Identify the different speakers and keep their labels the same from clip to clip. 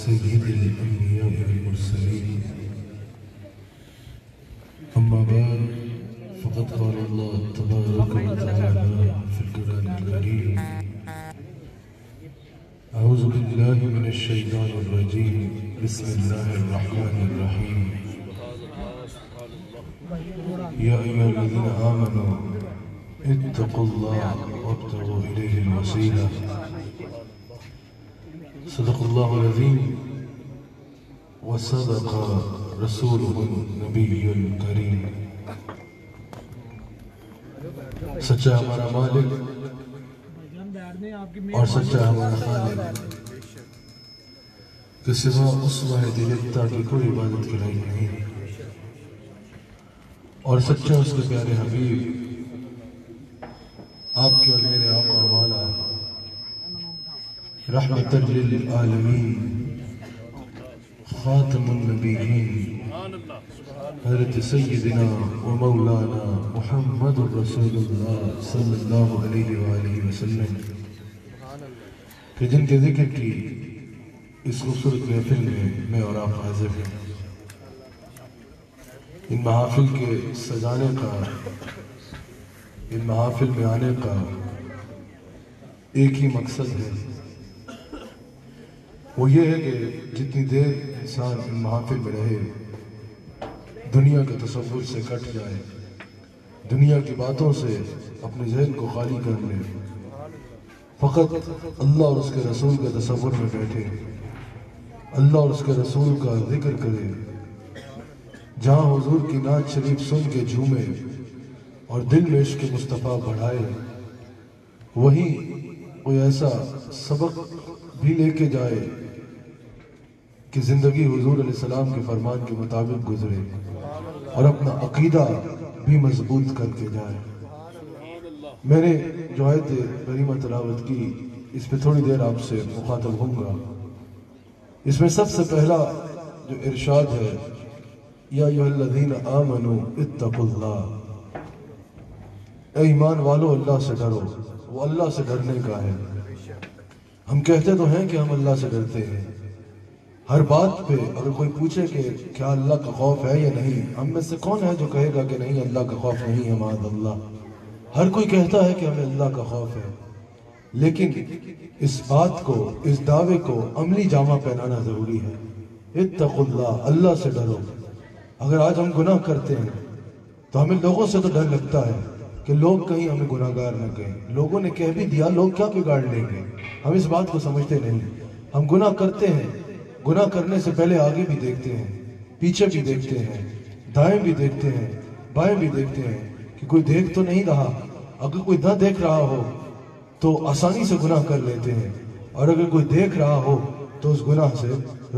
Speaker 1: سيد الأنبياء والمرسلين أما بعد فقد قال الله تبارك وتعالى في القرآن الكريم أعوذ بالله من الشيطان الرجيم بسم الله الرحمن الرحيم يا أيها الذين آمنوا اتقوا الله وابتغوا إليه الوسيلة صدق الله العظيم وصدق رسوله النبي الكريم سچا ہمارا مالک اور سچا ہمارا خالق کہ سوا اس واحد یکتا کی کوئی عبادت کے لائق نہیں اور سچا اس کے پیارے حبیب آپ کے اور میرے آقا والا رحمت للعالمین خاتم النبیین حضرت سیدنا و مولانا محمد رسول اللہ صلی اللہ علیہ وآلہ وسلم کہ جن کے ذکر کی اس خوبصورت محفل میں اور آپ حاضر ہیں. ان محافل کے سجانے کا، ان محافل میں آنے کا ایک ہی مقصد ہے، وہ یہ ہے کہ جتنی دیر انسان ان محافل میں رہے دنیا کے تصور سے کٹ جائے، دنیا کی باتوں سے اپنے ذہن کو خالی کر لے، فقط اللہ اور اس کے رسول کے تصور میں بیٹھے، اللہ اور اس کے رسول کا ذکر کرے، جہاں حضور کی نعت شریف سن کے جھومے اور دل میں عشق مصطفیٰ بڑھائے، وہیں کوئی ایسا سبق بھی لے کے جائے کہ زندگی حضور علیہ السلام کے فرمان کے مطابق گزرے اور اپنا عقیدہ بھی مضبوط کر کے جائے. میں نے جو آیت کریمہ تلاوت کی اس پہ تھوڑی دیر آپ سے مخاطب ہوں گا. اس میں سب سے پہلا جو ارشاد ہے یا ایھا الذین آمنوا اتقوا اللہ، اے ایمان والو اللہ سے ڈرو. وہ اللہ سے ڈرنے کا ہے. ہم کہتے تو ہیں کہ ہم اللہ سے ڈرتے ہیں، ہر بات پہ اگر کوئی پوچھے کہ کیا اللہ کا خوف ہے یا نہیں، ہم میں سے کون ہے جو کہے گا کہ نہیں اللہ کا خوف نہیں ہے؟ معاذ اللہ. ہر کوئی کہتا ہے کہ ہمیں اللہ کا خوف ہے، لیکن اس بات کو، اس دعوے کو عملی جامہ پہنانا ضروری ہے. اتقوا اللہ، اللہ سے ڈرو. اگر آج ہم گناہ کرتے ہیں تو ہمیں لوگوں سے تو ڈر لگتا ہے کہ لوگ کہیں ہمیں گناہ گار نہ کہیں. لوگوں نے کہہ بھی دیا، لوگ کیا بگاڑ لیں گے؟ ہم اس بات کو سمجھتے نہیں. ہم گناہ کرتے ہیں، گناہ کرنے سے پہلے آگے بھی دیکھتے ہیں، پیچھے بھی دیکھتے ہیں، دائیں بھی دیکھتے ہیں، بائیں بھی دیکھتے ہیں کہ کوئی دیکھ تو نہیں رہا. اگر کوئی نہ دیکھ رہا ہو تو آسانی سے گناہ کر لیتے ہیں، اور اگر کوئی دیکھ رہا ہو تو اس گناہ سے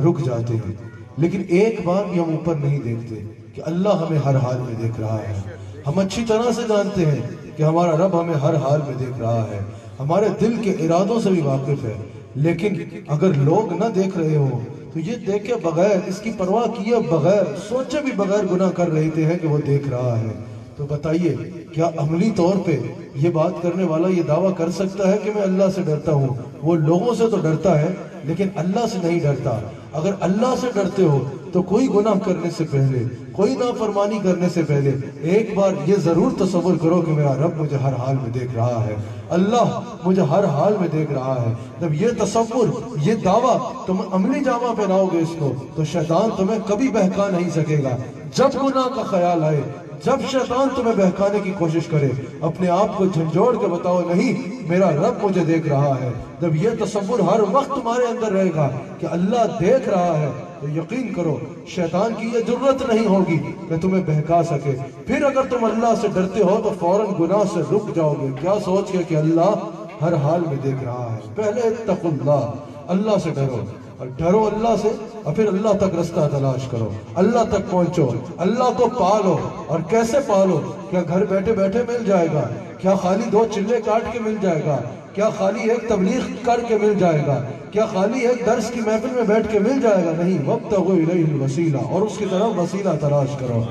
Speaker 1: رک جاتے ہیں. لیکن ایک بار بھی ہم اوپر نہیں دیکھتے کہ اللہ ہمیں ہر حال میں دیکھ رہا ہے. ہم اچھی طرح سے جانتے ہیں کہ ہمارا رب ہمیں ہر حال میں دیکھ رہا ہے، ہمارے دل کے ارادوں سے بھی واقف ہے. لیکن اگر لوگ نہ دیکھ رہے ہوں تو یہ دیکھے بغیر، اس کی پرواہ کیے بغیر، سوچے بھی بغیر گناہ کر رہتے ہیں کہ وہ دیکھ رہا ہے. تو بتائیے کیا عملی طور پہ یہ بات کرنے والا یہ دعویٰ کر سکتا ہے کہ میں اللہ سے ڈرتا ہوں؟ وہ لوگوں سے تو ڈرتا ہے لیکن اللہ سے نہیں ڈرتا. اگر اللہ سے ڈرتے ہو تو کوئی گناہ کرنے سے پہلے، کوئی نافرمانی کرنے سے پہلے ایک بار یہ ضرور تصور کرو کہ میرا رب مجھے ہر حال میں دیکھ رہا ہے، اللہ مجھے ہر حال میں دیکھ رہا ہے. جب یہ تصور، یہ دعویٰ تم عملی جامہ پہناؤ گے اس کو، تو شیطان تمہیں کبھی بہکا نہیں سکے گا. جب گناہ کا خیال آئے، جب شیطان تمہیں بہکانے کی کوشش کرے، اپنے آپ کو جھنجھوڑ کے بتاؤ نہیں میرا رب مجھے دیکھ رہا ہے. جب یہ تصور ہر وقت تمہارے اندر رہے گا کہ اللہ دیکھ رہا ہے تو یقین کرو شیطان کی یہ ضرورت نہیں ہوگی کہ تمہیں بہکا سکے. پھر اگر تم اللہ سے ڈرتے ہو تو فوراً گناہ سے رک جاؤ گے، کیا سوچ کے کہ اللہ ہر حال میں دیکھ رہا ہے. پہلے اتقوا اللہ، اللہ سے ڈرو، اور ڈرو اللہ سے، اور پھر اللہ تک رستہ تلاش کرو، اللہ تک پہنچو، اللہ کو پالو. اور کیسے پالو؟ کیا گھر بیٹھے بیٹھے مل جائے گا؟ کیا خالی 2 چلے کاٹ کے مل جائے گا؟ کیا خالی ایک تبلیغ کر کے مل جائے گا؟ کیا خالی ایک درس کی محفل میں بیٹھ کے مل جائے گا؟ نہیں. وابتغوا الیہ الوسیلہ، اور اس کی طرف وسیلہ تلاش کرو.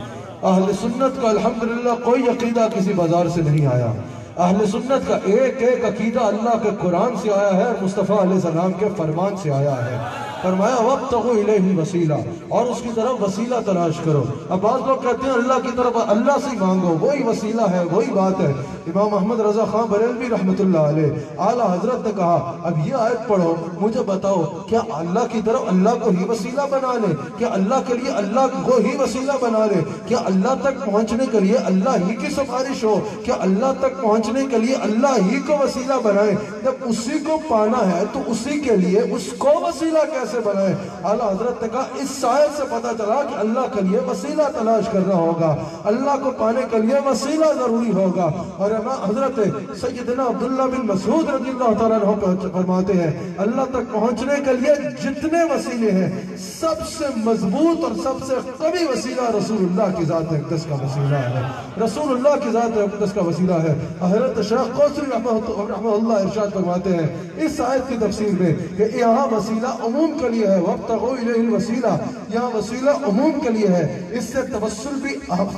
Speaker 1: اہل سنت کا الحمدللہ کوئی عقیدہ کسی بازار سے نہیں آیا. اہل سنت کا ایک ایک عقیدہ اللہ کے قرآن سے آیا ہے اور مصطفیٰ علیہ السلام کے فرمان سے آیا ہے. فرمایا وابتغوا الیہ وسیلہ، اور اس کی طرف وسیلہ تلاش کرو۔ اب بعض لوگ کہتے ہیں اللہ کی طرف اللہ سے مانگو، وہی وسیلہ ہے، وہی بات ہے۔ امام احمد رضا خان بریلوی رحمۃ اللہ علیہ اعلیٰ حضرت نے کہا اب یہ آیت پڑھو، مجھے بتاؤ کیا اللہ کی طرف اللہ کو ہی وسیلہ بنا لے؟ کیا اللہ کے لیے اللہ کو ہی وسیلہ بنا لے؟ کیا اللہ تک پہنچنے کے لیے اللہ ہی کی سفارش ہو؟ کیا اللہ تک پہنچنے کے لیے اللہ ہی کو وسیلہ بنائے؟ جب اسی کو پانا ہے تو اسی کے لیے اس کو وسیلہ کیسے بنائے؟ اعلیٰ حضرت نے کہا اس آیت سے پتہ چلا کہ اللہ کے لیے وسیلہ تلاش کرنا ہوگا، اللہ کو پانے کے لیے وسیلہ ضروری ہوگا۔ اور حضرت سیدنا عبداللہ بن مسعود رضی اللہ تعالیٰ عنہ فرماتے ہیں اللہ تک پہنچنے کے لیے جتنے وسیلے ہیں سب سے مضبوط اور سب سے قوی وسیلہ رسول اللہ کی ذات اقدس کا وسیلہ ہے، رسول اللہ کی ذات اقدس کا وسیلہ ہے۔ حضرت شیخ قوسری رحمہ اللہ ارشاد فرماتے ہیں اس آیت کی تفسیر میں کہ یہاں وسیلہ عموم کے لیے ہے، وابتغوا الیہ الوسیلہ، یہاں وسیلہ عموم کے لیے ہے۔ اس سے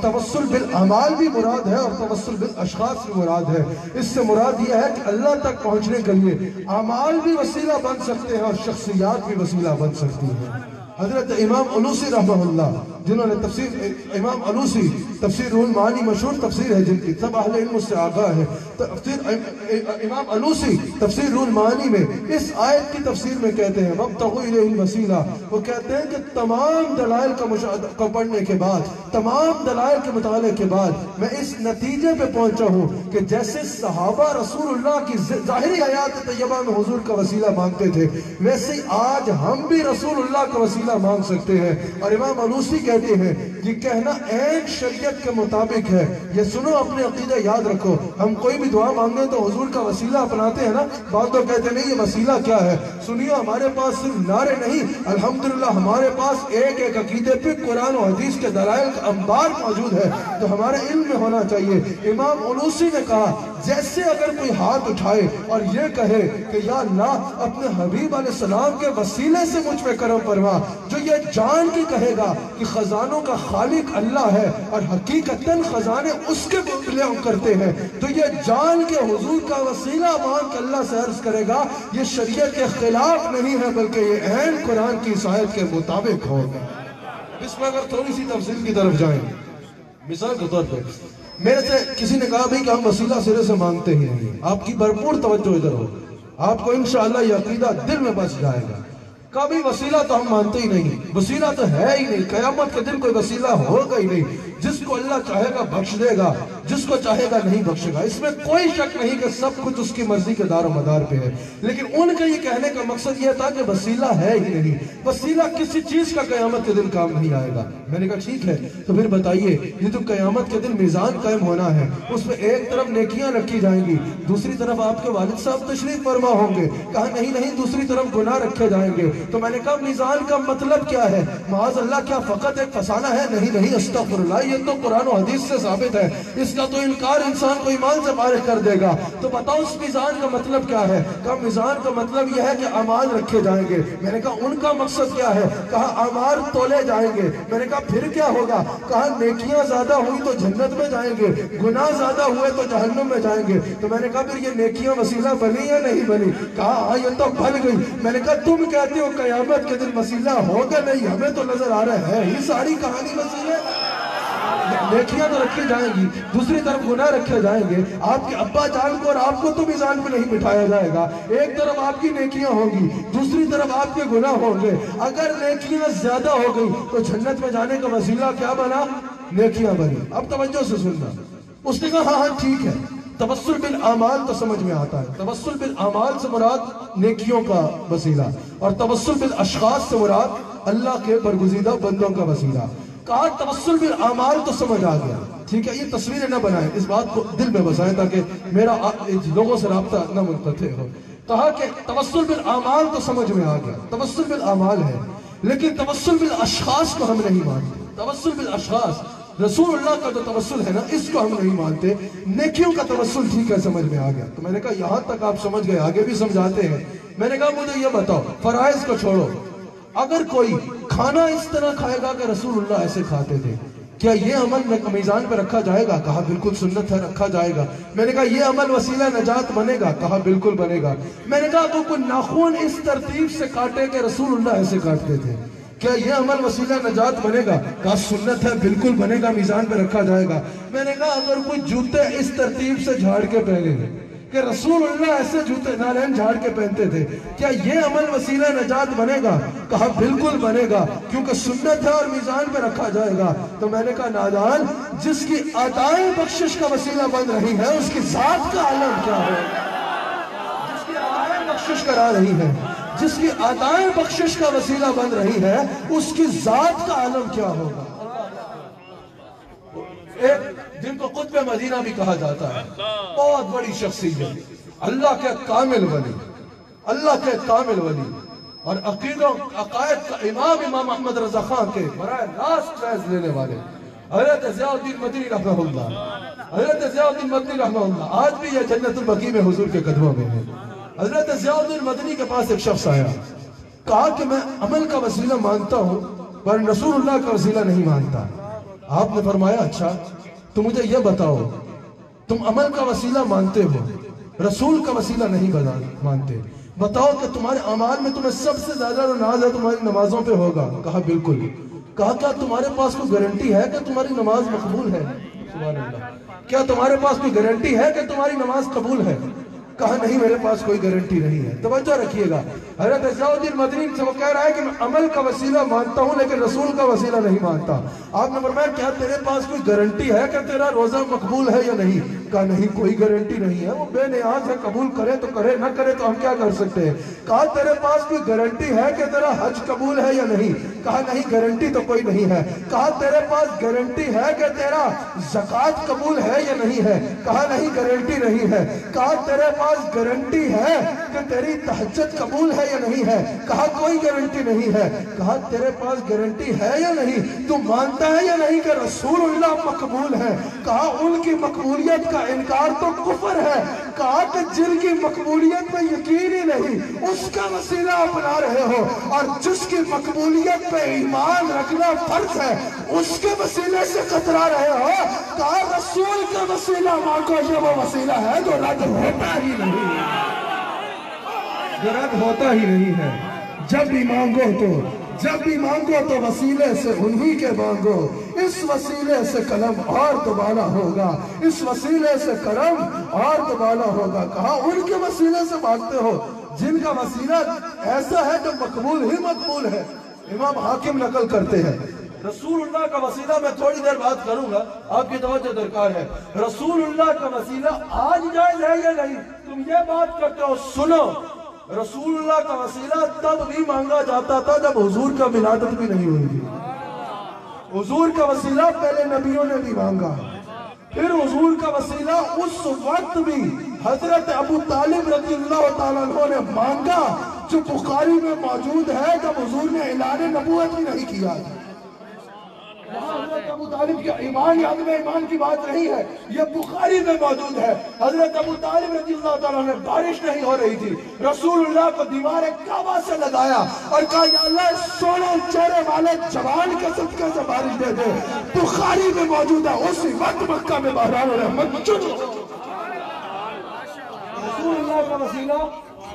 Speaker 1: توسل بالاعمال بھی مراد ہے اور توسل بالاشخاص بھی مراد ہے۔ اس سے مراد یہ ہے کہ اللہ تک پہنچنے کے لیے اعمال بھی وسیلہ بن سکتے ہیں اور شخصیات بھی وسیلہ بن سکتی ہیں۔ حضرت امام علوسی رحمہ اللہ جنہوں نے امام علوسی تفسیر روح المعانی مشہور تفسیر ہے جن کی سب اہل علم اس سے آگاہ ہے، امام علوسی تفسیر روح المعانی میں اس آیت کی تفسیر میں کہتے ہیں وابتغوا الیہ الوسیلہ، وہ کہتے ہیں کہ تمام دلائل کا پڑھنے کے بعد، تمام دلائل کے مطالعے کے بعد میں اس نتیجے پہ پہنچا ہوں کہ جیسے صحابہ رسول اللہ کی ظاہری حیات طیبہ میں حضور کا وسیلہ مانگتے تھے ویسے آج ہم بھی رسول اللہ کا وسیلہ مانگ سکتے ہیں۔ اور امام علوسی کہتے ہیں یہ کہنا عین شریعت کے مطابق ہے۔ یہ سنو، اپنے عقیدہ یاد رکھو، ہم کوئی بھی دعا مانگیں تو حضور کا وسیلہ اپناتے ہیں نا، بعض لوگ کہتے ہیں نہیں یہ وسیلہ کیا ہے؟ سنیے، ہمارے پاس صرف نعرے نہیں، الحمدللہ ہمارے پاس ایک ایک عقیدے پہ قرآن و حدیث کے دلائل کا انبار موجود ہے جو ہمارے علم میں ہونا چاہیے۔ امام علوسی نے کہا جیسے اگر کوئی ہاتھ اٹھائے اور یہ کہے کہ یا اللہ اپنے حبیب علیہ السلام کے وسیلے سے مجھ پہ کرم فرما، جو یہ جان کی کہے گا کہ خزانوں کا خالق اللہ ہے اور حقیقتاً خزانے اس کے بلے کرتے ہیں، تو یہ جان کے حضور کا وسیلہ مانگ کے اللہ سے عرض کرے گا، یہ شریعت کے خلاف نہیں ہے بلکہ یہ عین قرآن کی آیت کے مطابق ہوگا۔ اس میں اگر تھوڑی سی تفصیل کی طرف جائیں، مثال کے طور پہ میرے سے کسی نے کہا بھئی کہ ہم وسیلہ سرے سے مانگتے ہی نہیں، آپ کی بھرپور توجہ ادھر ہو، آپ کو انشاءاللہ یہ عقیدہ دل میں بس جائے گا۔ کبھی وسیلہ تو ہم مانتے ہی نہیں، وسیلہ تو ہے ہی نہیں، قیامت کے دن کوئی وسیلہ ہوگا ہی نہیں۔ جس کو اللہ چاہے گا بخش دے گا، جس کو چاہے گا نہیں بخشے گا، اس میں کوئی شک نہیں کہ سب کچھ اس کی مرضی کے دار و مدار پہ ہے۔ لیکن ان کا یہ کہنے کا مقصد یہ تھا کہ وسیلہ ہے ہی نہیں، وسیلہ کسی چیز کا قیامت کے دن کام نہیں آئے گا۔ میں نے کہا ٹھیک ہے، تو پھر بتائیے یہ تو قیامت کے دن میزان قائم ہونا ہے، اس میں ایک طرف نیکیاں رکھی جائیں گی، دوسری طرف آپ کے والد صاحب تشریف فرما ہوں گے۔ کہا نہیں دوسری طرف گناہ رکھے جائیں گے۔ تو میں نے کہا میزان کا مطلب کیا ہے؟ معاذ اللہ کیا فقط ایک فسانہ ہے؟ نہیں استغفر اللہ، یہ تو قرآن و حدیث سے ثابت ہے، اس کا تو انکار انسان کو ایمان سے فارغ کر دے گا۔ تو بتاؤ اس میزان کا مطلب کیا ہے؟ کہا میزان کا مطلب یہ ہے کہ اعمال رکھے جائیں گے۔ میں نے کہا ان کا مقصد کیا ہے؟ کہا اعمال تولے جائیں گے۔ میں نے کہا پھر کیا ہوگا؟ کہا نیکیاں زیادہ ہوئی تو جنت میں جائیں گے، گناہ زیادہ ہوئے تو جہنم میں جائیں گے۔ تو میں نے کہا پھر یہ نیکیاں وسیلہ بنی یا نہیں بنی؟ کہا ہاں یہ تو بن گئی۔ میں نے کہا تم کہتے ہو قیامت کے دن وسیلہ ہوگا نہیں، ہمیں تو نظر آ رہا ہے ہی ساری کہانی وسیلے۔ نیکیاں تو رکھی جائیں گی، دوسری طرف گناہ رکھے جائیں گے۔ آپ کے ابا جان کو اور آپ کو تو میزان پہ نہیں بٹھایا جائے گا، ایک طرف آپ کی نیکیاں ہوں گی، دوسری طرف آپ کے گناہ ہوں گے۔ اگر نیکیاں زیادہ ہو گئی تو جنت میں جانے کا وسیلہ کیا بنا؟ نیکیاں بنی۔ اب توجہ سے سننا، اس نے کہا ہاں ٹھیک ہے، توسل بالاعمال تو سمجھ میں آتا ہے، توسل بالاعمال سے مراد نیکیوں کا وسیلہ، اور توسل بالاشخاص سے مراد اللہ کے برگزیدہ بندوں کا وسیلہ۔ کہا توسل بالاعمال تو سمجھ آ گیا، ٹھیک ہے، یہ تصویریں نہ بنائیں، اس بات کو دل میں بسائیں تاکہ میرا لوگوں سے رابطہ نہ منقطع ہو۔ کہا کہ توسل بالاعمال تو سمجھ میں آ گیا، توسل بالاعمال ہے، لیکن توسل بالاشخاص کو ہم نہیں مانتے۔ توسل بالاشخاص، رسول اللہ کا جو توسل ہے نا، اس کو ہم نہیں مانتے۔ نیکیوں کا توسل ٹھیک ہے، سمجھ میں آ گیا۔ تو میں نے کہا یہاں تک آپ سمجھ گئے، آگے بھی سمجھاتے ہیں۔ میں نے کہا مجھے یہ بتاؤ، فرائض کو چھوڑو، اگر کوئی کھانا اس طرح کھائے گا کہ رسول اللہ ایسے کھاتے تھے، کیا یہ عمل میزان پہ رکھا جائے گا؟ کہا بالکل سنت ہے، رکھا جائے گا۔ میں نے کہا یہ عمل وسیلہ نجات بنے گا؟ کہا بالکل بنے گا۔ میں نے کہا تو کوئی ناخن اس ترتیب سے کاٹے کہ رسول اللہ ایسے کاٹتے تھے، کیا یہ عمل وسیلہ نجات بنے گا؟ کہا سنت ہے، بالکل بنے گا، میزان پہ رکھا جائے گا۔ میں نے کہا اگر کوئی جوتے اس ترتیب سے جھاڑ کے پہنے گے کہ رسول اللہ ایسے جوتے نالین جھاڑ کے پہنتے تھے، کیا یہ عمل وسیلہ نجات بنے گا؟ کہا بالکل بنے گا، کیونکہ سنت ہے اور میزان پہ رکھا جائے گا۔ تو میں نے کہا نادان، جس کی عطائے بخشش کا وسیلہ بن رہی ہے اس کی ذات کا عالم کیا ہے؟ جس کی عطائے بخشش کرا رہی ہے، جس کی عطائے بخشش کا وسیلہ بن رہی ہے، اس کی ذات کا عالم کیا ہوگا؟ ایک جن کو قطب مدینہ بھی کہا جاتا ہے، بہت بڑی شخصیت، اللہ کے کامل ولی، اللہ کے کامل ولی، اور عقائد کا امام احمد رضا خان کے براہ راست فیض لینے والے حضرت ضیاء الدین مدنی رحمہ اللہ، حضرت ضیاء الدین مدنی رحمہ اللہ آج بھی یہ جنت البقیع میں حضور کے قدموں میں ہے۔ حضرت ضیاء الدین مدنی کے پاس ایک شخص آیا، کہا کہ میں عمل کا وسیلہ مانتا ہوں پر رسول اللہ کا وسیلہ نہیں مانتا۔ آپ نے فرمایا اچھا تو مجھے یہ بتاؤ، تم عمل کا وسیلہ مانتے ہو، رسول کا وسیلہ نہیں مانتے، بتاؤ کہ تمہارے اعمال میں تمہیں سب سے زیادہ ناز ہے تمہاری نمازوں پہ ہوگا؟ کہا بالکل۔ کہا کیا تمہارے پاس کوئی گارنٹی ہے کہ تمہاری نماز مقبول ہے؟ سبحان اللہ، کیا تمہارے پاس کوئی گارنٹی ہے کہ تمہاری نماز قبول ہے؟ کہا نہیں، میرے پاس کوئی گارنٹی نہیں ہے۔ توجہ رکھیے گا، حضرت ضیاء الدین مدنی سے وہ کہہ رہا ہے کہ میں عمل کا وسیلہ مانتا ہوں لیکن رسول کا وسیلہ نہیں مانتا۔ آپ نے فرمایا کیا تیرے پاس کوئی گارنٹی ہے کہ تیرا روزہ مقبول ہے یا نہیں؟ کہا نہیں، کوئی گارنٹی نہیں ہے، وہ بے نیاز ہے، قبول کرے تو کرے، نہ کرے تو ہم کیا کر سکتے ہیں۔ کہا تیرے پاس کوئی گارنٹی ہے کہ تیرا حج قبول ہے یا نہیں؟ کہا نہیں، گارنٹی تو کوئی نہیں ہے۔ کہا تیرے پاس گارنٹی ہے کہ تیرا زکوٰۃ قبول ہے یا نہیں ہے؟ کہا نہیں، گارنٹی نہیں ہے۔ کہا تیرے پاس گارنٹی ہے کہ تیری تہجد قبول ہے یا نہیں ہے؟ کہا کوئی گارنٹی نہیں ہے۔ کہا تیرے پاس گارنٹی ہے یا نہیں؟ تو مانتا ہے یا نہیں کہ رسول اللہ مقبول ہے؟ کہا ان کی مقبولیت کا انکار تو کفر ہے۔ کہا کہ جن کی مقبولیت میں یقین ہی نہیں اس کا وسیلہ اپنا رہے ہو، اور جس کی مقبولیت پہ ایمان رکھنا فرض ہے اس کے وسیلے سے کترا رہے ہو۔ کہا رسول کا وسیلہ مانگو، یہ وہ وسیلہ ہے جو رد ہوتا ہی نہیں، جو رد ہوتا ہی نہیں ہے۔ جب بھی مانگو تو وسیلے سے انہی کے مانگو، اس وسیلے سے قلم اور دوبالا ہوگا، اس وسیلے سے قلم اور دوبالا ہوگا۔ کہا ان کے وسیلے سے مانگتے ہو جن کا وسیلہ ایسا ہے جو مقبول ہی مقبول ہے۔ امام حاکم نقل کرتے ہیں، رسول اللہ کا وسیلہ، میں تھوڑی دیر بات کروں گا، آپ کی توجہ درکار ہے۔ رسول اللہ کا وسیلہ آج جائز ہے یا نہیں؟ تم یہ بات کرتے ہو، سنو، رسول اللہ کا وسیلہ تب بھی مانگا جاتا تھا جب حضور کا ولادت بھی نہیں ہوئی تھی۔ حضور کا وسیلہ پہلے نبیوں نے بھی مانگا، پھر حضور کا وسیلہ اس وقت بھی حضرت ابو طالب رضی اللہ تعالیٰ عنہ نے مانگا، جو بخاری میں موجود ہے، جب حضور نے اعلان نبوت بھی نہیں کیا۔ حضرت ابو طالب کے ایمان یا عدم ایمان کی بات نہیں ہے، یہ بخاری میں موجود ہے۔ حضرت ابو طالب رضی اللہ تعالیٰ نے بارش نہیں ہو رہی تھی، رسول اللہ کو دیوار کعبہ سے لگایا اور کہا یا اللہ سونے چہرے والے جوان کے صدقے سے بارش دے دے۔ بخاری میں موجود ہے، اسی وقت مکہ میں بحران و رحمت شروع۔ رسول اللہ کا وسیلہ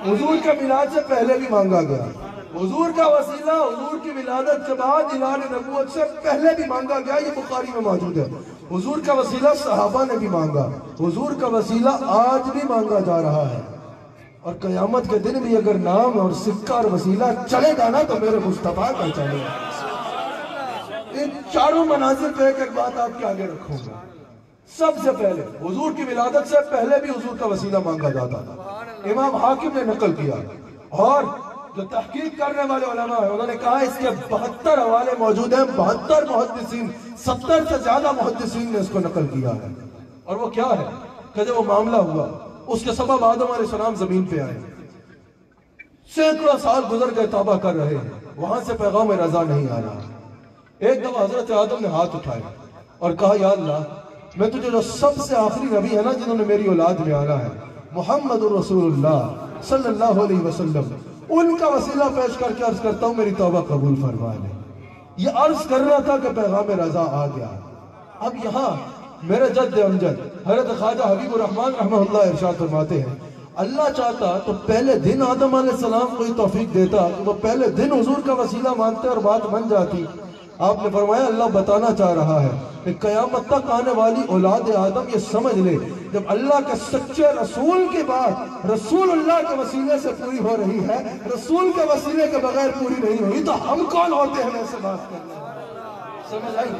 Speaker 1: حضور کے میلاد سے پہلے بھی مانگا گیا، حضور کا وسیلہ حضور کی ولادت کے بعد اعلان نبوت سے پہلے بھی مانگا گیا، یہ بخاری میں موجود ہے۔ حضور کا وسیلہ صحابہ نے بھی مانگا، حضور کا وسیلہ آج بھی مانگا جا رہا ہے، اور قیامت کے دن بھی اگر نام اور سکہ اور وسیلہ چلے گا نا تو میرے مصطفیٰ کا چلے گا۔ ان چاروں مناظر پہ ایک بات آپ کے آگے رکھوں گا۔ سب سے پہلے حضور کی ولادت سے پہلے بھی حضور کا وسیلہ مانگا جاتا تھا، امام حاکم نے نقل کیا، اور جو تحقیق کرنے والے علماء ہیں انہوں نے کہا اس کے 72 حوالے موجود ہیں، 72 محدثین، 70 سے زیادہ محدثین نے اس کو نقل کیا ہے۔ اور وہ کیا ہے کہ جب وہ معاملہ ہوا اس کے سبب آدم علیہ السلام زمین پہ آئے، سینکڑوں سال گزر گئے، توبہ کر رہے ہیں، وہاں سے پیغام رضا نہیں آ رہا۔ ایک دفعہ حضرت آدم نے ہاتھ اٹھائے اور کہا یا اللہ، میں تجھے جو سب سے آخری نبی ہے نا جنہوں نے میری اولاد میں آنا ہے، محمد رسول اللہ صلی اللہ علیہ وسلم، ان کا وسیلہ پیش کر کے عرض کرتا ہوں میری توبہ قبول فرما لے۔ یہ عرض کر رہا تھا کہ پیغام رضا آ گیا، اب یہاں میرے جد امجد حضرت خواجہ حبیب الرحمن رحمہ اللہ ارشاد فرماتے ہیں اللہ چاہتا تو پہلے دن آدم علیہ السلام کو ہی توفیق دیتا کہ وہ پہلے دن حضور کا وسیلہ مانتے اور بات بن جاتی. آپ نے فرمایا اللہ بتانا چاہ رہا ہے کہ قیامت تک آنے والی اولاد آدم یہ سمجھ لے جب اللہ کے سچے رسول کی بات رسول اللہ کے وسیلے سے پوری ہو رہی ہے, رسول کے وسیلے کے بغیر پوری نہیں ہوئی, تو ہم کون ہوتے ہیں ایسے بات کرنے. سمجھ آئی؟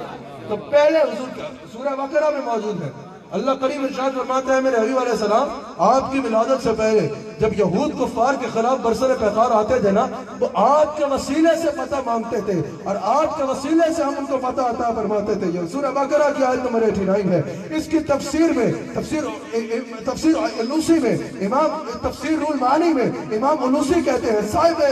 Speaker 1: تو پہلے حضور کا سورہ بقرہ میں موجود ہے. اللہ کریم ارشاد فرماتا ہے میرے حبیب علیہ السلام آپ کی ولادت سے پہلے جب یہود کفار کے خلاف برسر پیکار آتے تھے نا, وہ آپ کے وسیلے سے پتہ مانگتے تھے اور آپ کے وسیلے سے ہم ان کو پتہ عطا فرماتے تھے. یہ سورہ بقرہ کی آیت نمبر 89 ہے. اس کی تفسیر میں تفسیر الوسی میں امام تفسیر رول معنی میں امام الوسی کہتے ہیں, صاحب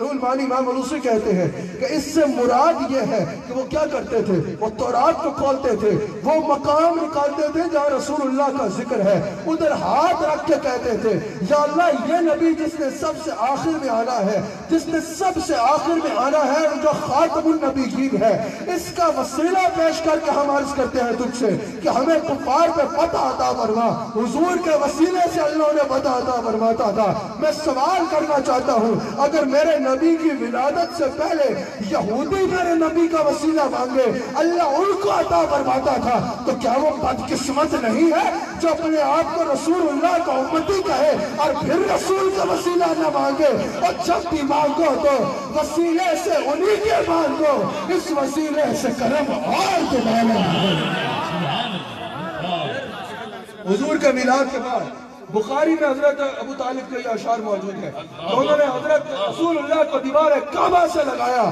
Speaker 1: رول معنی امام الوسی کہتے ہیں کہ اس سے مراد یہ ہے کہ وہ کیا کرتے تھے, وہ تورات کو کھولتے تھے, وہ مقام نکالتے تھے جہاں رسول اللہ کا ذکر ہے, ادھر ہاتھ رکھ کے کہتے تھے یا اللہ یہ نبی جس نے سب سے آخر میں آنا ہے, جس نے سب سے آخر میں آنا ہے, جو خاتم النبیین ہے, اس کا وسیلہ پیش کر کے ہم عرض کرتے ہیں تجھ سے کہ ہمیں کفار پہ پتہ عطا فرما. حضور کے وسیلے سے اللہ نے پتہ عطا فرماتا تھا. میں سوال کرنا چاہتا ہوں اگر میرے نبی کی ولادت سے پہلے یہودی میرے نبی کا وسیلہ مانگے اللہ ان کو عطا فرماتا تھا, تو کیا وہ بدقسمت نہیں ہے جو اپنے آپ کو رسول اللہ کا امتی کہے اور پھر رسول کا وسیلہ نہ مانگے؟ اور جب بھی مانگو تو وسیلے سے انہی کے مانگو, اس وسیلے سے کرم اور تمہارے حضور کے میلاد کے بعد بخاری میں حضرت ابو طالب کے یہ اشعار موجود ہیں. انہوں نے حضرت رسول اللہ کو دیوار کعبہ سے لگایا,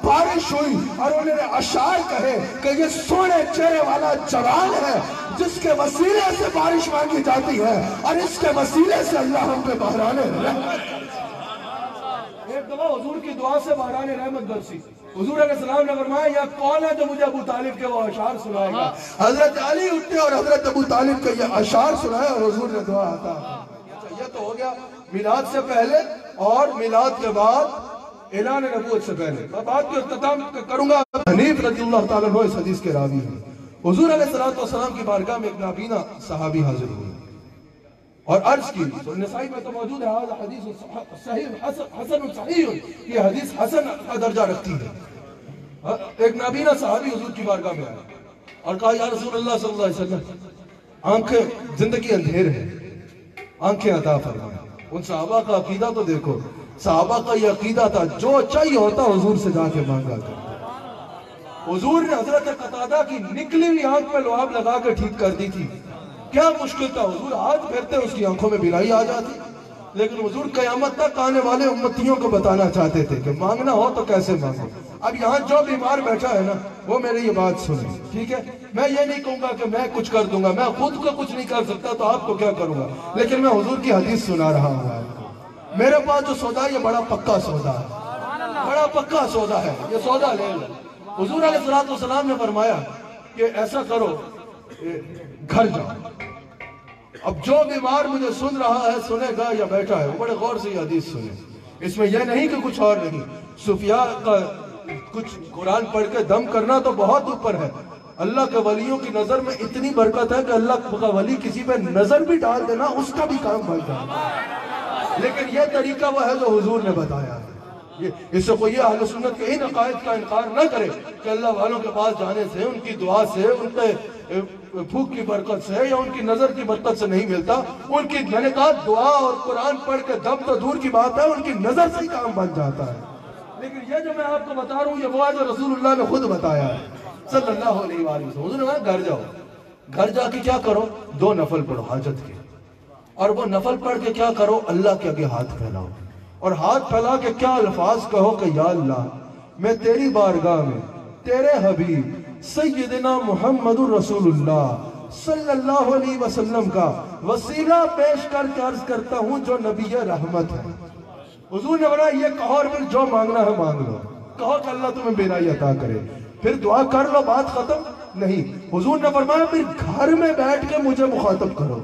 Speaker 1: بارش ہوئی اور انہوں نے اشعار کہے کہ یہ سونے چہرے والا جوان ہے جس کے وسیلے سے بارش مانگی جاتی ہے اور اس کے وسیلے سے اللہ ہم پہ بحران رحمت. ایک دفعہ حضور کی دعا سے بحران رحمت برسی. حضور علیہ السلام نے فرمایا یا کون ہے جو مجھے ابو طالب کے وہ اشعار سنائے گا؟ حضرت علی اٹھے اور حضرت ابو طالب کے یہ اشعار سنائے اور حضور نے دعا عطا. یہ تو ہو گیا میلاد سے پہلے اور میلاد کے بعد اعلان نبوت سے پہلے. میں بات کی اختتام کروں گا. حنیف رضی اللہ تعالیٰ عنہ اس حدیث کے راوی ہیں. حضور علیہ السلام کی بارگاہ میں ایک نابینا صحابی حاضر ہوئے اور عرض کی. نسائی میں تو موجود ہے حدیث صحیح حسن صحیح, یہ حدیث حسن کا درجہ رکھتی ہے. ایک نابینا صحابی حضور کی بارگاہ میں آیا اور کہا یا رسول اللہ صلی اللہ علیہ وسلم آنکھیں زندگی اندھیر ہے, آنکھیں عطا فرمائیں. ان صحابہ کا عقیدہ تو دیکھو, صحابہ کا یہ عقیدہ تھا جو چاہیے ہوتا حضور سے جا کے مانگا کرتا. حضور نے حضرت قتادہ کی نکلی ہوئی آنکھ میں لعاب لگا کے ٹھیک کر دی تھی. کیا مشکل تھا, حضور ہاتھ پھیرتے اس کی آنکھوں میں بینائی آ جاتی. لیکن حضور قیامت تک آنے والے امتیوں کو بتانا چاہتے تھے کہ مانگنا ہو تو کیسے مانگو. اب یہاں جو بیمار بیٹھا ہے نا وہ میری یہ بات سنیں, ٹھیک ہے؟ میں یہ نہیں کہوں گا کہ میں کچھ کر دوں گا, میں خود کو کچھ نہیں کر سکتا تو آپ کو کیا کروں گا, لیکن میں حضور کی حدیث سنا رہا ہوں آپ کو. میرے پاس جو سودا ہے یہ بڑا پکا سودا ہے, بڑا پکا سودا ہے, یہ سودا لے لو. حضور علیہ السلام نے فرمایا کہ ایسا کرو گھر جاؤ. اب جو بیمار مجھے سن رہا ہے سنے گا یا بیٹھا ہے وہ بڑے غور سے یہ حدیث سنے. اس میں یہ نہیں کہ کچھ اور نہیں. صوفیاء کا کچھ قرآن پڑھ کے دم کرنا تو بہت اوپر ہے. اللہ کے ولیوں کی نظر میں اتنی برکت ہے کہ اللہ کا ولی کسی پہ نظر بھی ڈال دینا اس کا بھی کام بن جاتا ہے. لیکن یہ طریقہ وہ ہے جو حضور نے بتایا ہے. اس سے کوئی اہل سنت کے ان عقائد کا انکار نہ کرے کہ اللہ والوں کے پاس جانے سے, ان کی دعا سے, ان کے پھوک کی برکت سے یا ان کی نظر کی برکت سے نہیں ملتا. ان کی میں نے کہا دعا اور قرآن پڑھ کے دم تو دور کی بات ہے, ان کی نظر سے ہی کام بن جاتا ہے. لیکن یہ جو میں آپ کو بتا رہا ہوں یہ وہ ہے جو رسول اللہ نے خود بتایا ہے صلی اللہ علیہ وآلہ وسلم. حضور نے کہا گھر جاؤ, گھر جا کے کیا کرو, 2 نفل پڑھو حاجت کے, اور وہ نفل پڑھ کے کیا کرو, اللہ کے آگے ہاتھ پھیلاؤ اور ہاتھ پھیلا کے کیا الفاظ کہو کہ یا اللہ میں تیری بارگاہ میں تیرے حبیب سیدنا محمد رسول اللہ صلی اللہ علیہ وسلم کا وسیلہ پیش کر کے عرض کرتا ہوں جو نبی رحمت ہے. حضور نے بولا یہ کہو اور پھر جو مانگنا ہے مانگ لو, کہو کہ اللہ تمہیں بینائی عطا کرے, پھر دعا کر لو, بات ختم نہیں. حضور نے فرمایا پھر گھر میں بیٹھ کے مجھے مخاطب کرو.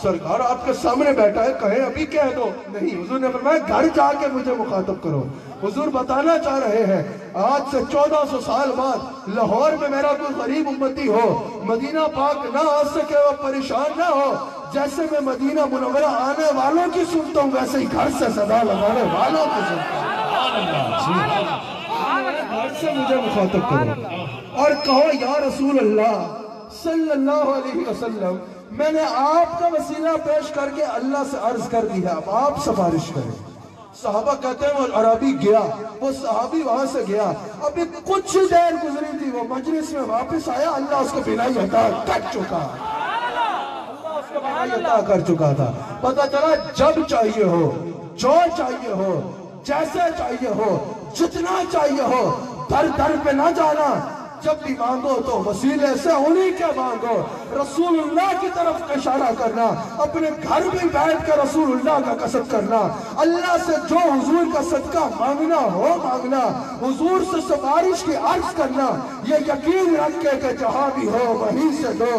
Speaker 1: سرکار آپ کے سامنے بیٹھا ہے، کہیں ابھی کہہ دو. نہیں، حضور نے فرمایا گھر جا کے مجھے مخاطب کرو. حضور بتانا چاہ رہے ہیں آج سے 1400 سال بعد لاہور میں میرا کوئی غریب امتی ہو، مدینہ پاک نہ آ سکے اور پریشان نہ ہو، جیسے میں مدینہ منورہ آنے والوں کی سنتا ہوں ویسے ہی گھر سے صدا لگانے والوں کی سنتا ہوں. گھر سے مجھے مخاطب کرو اور کہو یا رسول اللہ صلی اللہ علیہ وسلم، میں نے آپ کا وسیلہ پیش کر کے اللہ سے عرض کر دی ہے، اب آپ سفارش کریں. صحابہ کہتے ہیں وہ عربی گیا، وہ صحابی وہاں سے گیا، ابھی کچھ دیر گزری تھی، وہ مجلس میں واپس آیا، اللہ اس کو بینائی عطا کر چکا، اللہ اس کو بینائی عطا کر چکا تھا. پتہ چلا جب چاہیے ہو، جو چاہیے ہو، جیسے چاہیے ہو، جتنا چاہیے ہو، در در پہ نہ جانا، جب بھی مانگو تو وسیلے سے انہی کے مانگو. رسول اللہ کی طرف اشارہ کرنا، اپنے گھر بھی بیٹھ کے رسول اللہ کا قصد کرنا، اللہ سے جو حضور کا صدقہ مانگنا ہو مانگنا، حضور سے سفارش کی عرض کرنا، یہ یقین رکھ کے کہ جہاں بھی ہو وہیں سے دو.